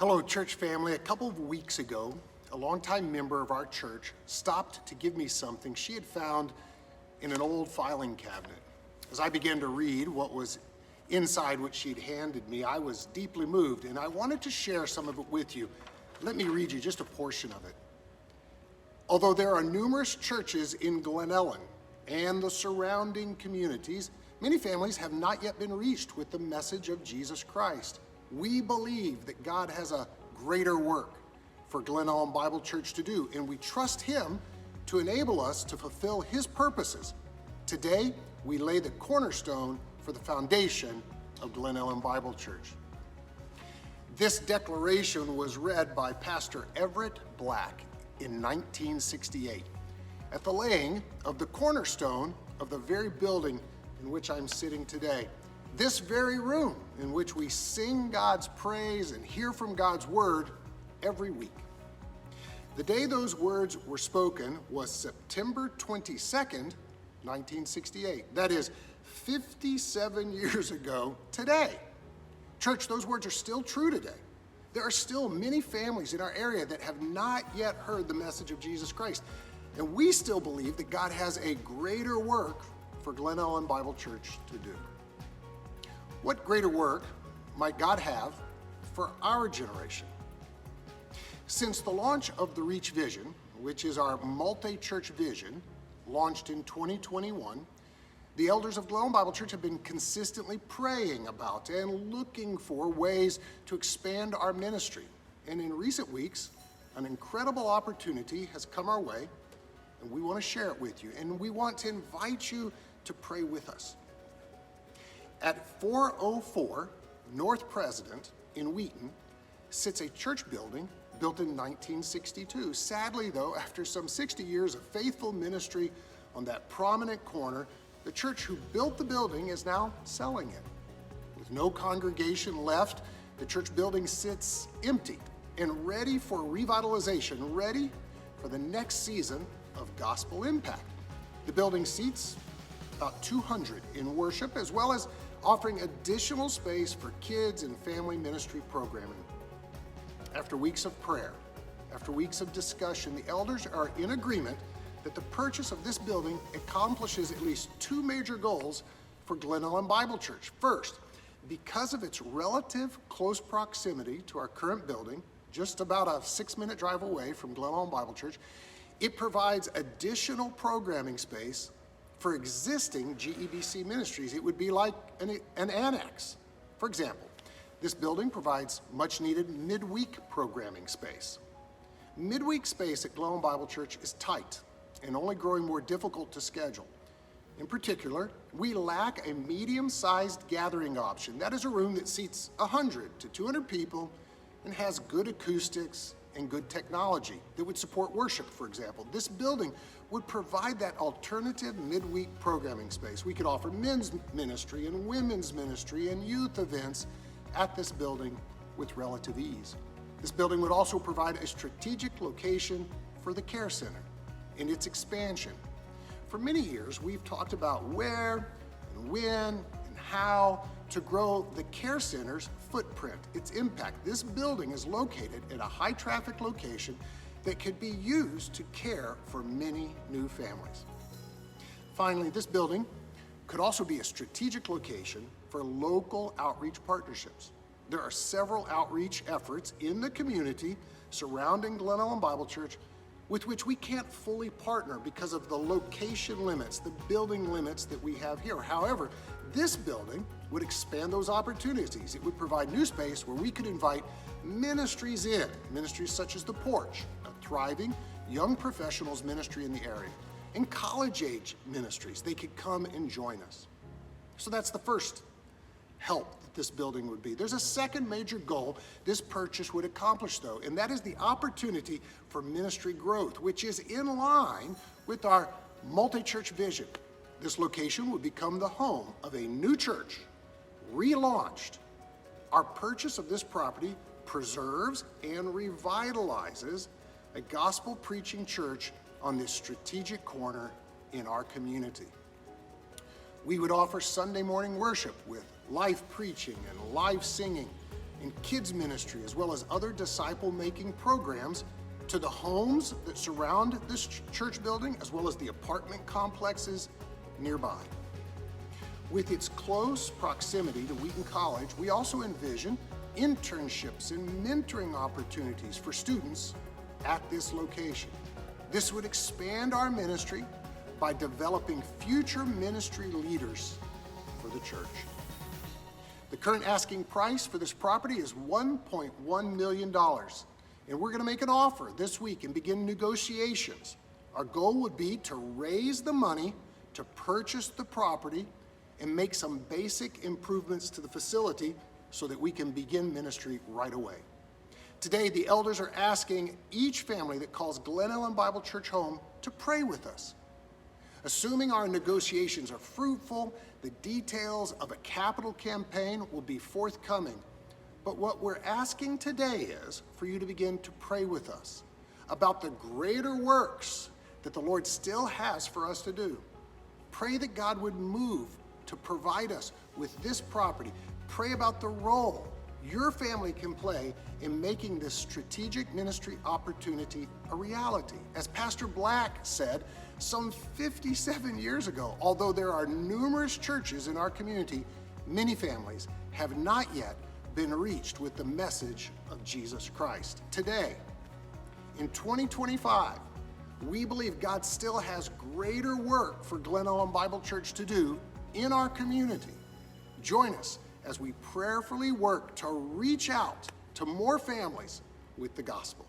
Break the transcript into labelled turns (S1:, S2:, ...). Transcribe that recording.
S1: Hello, church family. A couple of weeks ago, a longtime member of our church stopped to give me something she had found in an old filing cabinet. As I began to read what was inside what she'd handed me, I was deeply moved, and I wanted to share some of it with you. Let me read you just a portion of it. Although there are numerous churches in Glen Ellen and the surrounding communities, many families have not yet been reached with the message of Jesus Christ. We believe that God has a greater work for Glen Ellen Bible Church to do, and we trust Him to enable us to fulfill His purposes. Today, we lay the cornerstone for the foundation of Glen Ellen Bible Church. This declaration was read by Pastor Everett Black in 1968 at the laying of the cornerstone of the very building in which I'm sitting today. This very room in which we sing God's praise and hear from God's word every week. The day those words were spoken was September 22nd, 1968. That is 57 years ago today. Church, those words are still true today. There are still many families in our area that have not yet heard the message of Jesus Christ. And we still believe that God has a greater work for Glen Ellen Bible Church to do. What greater work might God have for our generation? Since the launch of the Reach Vision, which is our multi-church vision, launched in 2021, the elders of Glen Ellen Bible Church have been consistently praying about and looking for ways to expand our ministry. And in recent weeks, an incredible opportunity has come our way, and we want to share it with you. And we want to invite you to pray with us. At 404 North President in Wheaton sits a church building built in 1962. Sadly, though, after some 60 years of faithful ministry on that prominent corner, the church who built the building is now selling it. With no congregation left, the church building sits empty and ready for revitalization, ready for the next season of gospel impact. The building seats about 200 in worship, as well as offering additional space for kids and family ministry programming. After weeks of prayer, after weeks of discussion, the elders are in agreement that the purchase of this building accomplishes at least two major goals for Glen Ellen Bible Church. First, because of its relative close proximity to our current building, just about a 6-minute drive away from Glen Ellen Bible Church, it provides additional programming space for existing GEBC ministries. It would be like an annex. For example, this building provides much needed midweek programming space. Midweek space at Glen Ellen Bible Church is tight and only growing more difficult to schedule. In particular, we lack a medium-sized gathering option. That is a room that seats 100 to 200 people and has good acoustics and good technology that would support worship, for example. This building would provide that alternative midweek programming space. We could offer men's ministry and women's ministry and youth events at this building with relative ease. This building would also provide a strategic location for the care center and its expansion. For many years, we've talked about where and when and how to grow the care center's footprint, its impact. This building is located at a high-traffic location that could be used to care for many new families. Finally, this building could also be a strategic location for local outreach partnerships. There are several outreach efforts in the community surrounding Glen Ellen Bible Church with which we can't fully partner because of the location limits, the building limits that we have here. However, this building would expand those opportunities. It would provide new space where we could invite ministries in, ministries such as The Porch, a thriving young professionals ministry in the area, and college-age ministries. They could come and join us. So that's the first help that this building would be. There's a second major goal this purchase would accomplish, though, and that is the opportunity for ministry growth, which is in line with our multi-church vision. This location would become the home of a new church, relaunched. Our purchase of this property preserves and revitalizes a gospel-preaching church on this strategic corner in our community. We would offer Sunday morning worship with live preaching and live singing, in kids ministry, as well as other disciple-making programs to the homes that surround this church building, as well as the apartment complexes nearby. With its close proximity to Wheaton College, we also envision internships and mentoring opportunities for students at this location. This would expand our ministry by developing future ministry leaders for the church. The current asking price for this property is $1.1 million, and we're going to make an offer this week and begin negotiations. Our goal would be to raise the money to purchase the property and make some basic improvements to the facility so that we can begin ministry right away. Today, the elders are asking each family that calls Glen Ellen Bible Church home to pray with us. Assuming our negotiations are fruitful, the details of a capital campaign will be forthcoming. But what we're asking today is for you to begin to pray with us about the greater works that the Lord still has for us to do. Pray that God would move to provide us with this property. Pray about the role your family can play in making this strategic ministry opportunity a reality. As Pastor Black said some 57 years ago, although there are numerous churches in our community, many families have not yet been reached with the message of Jesus Christ. Today, in 2025, we believe God still has greater work for Glen Ellen Bible Church to do in our community. Join us as we prayerfully work to reach out to more families with the gospel.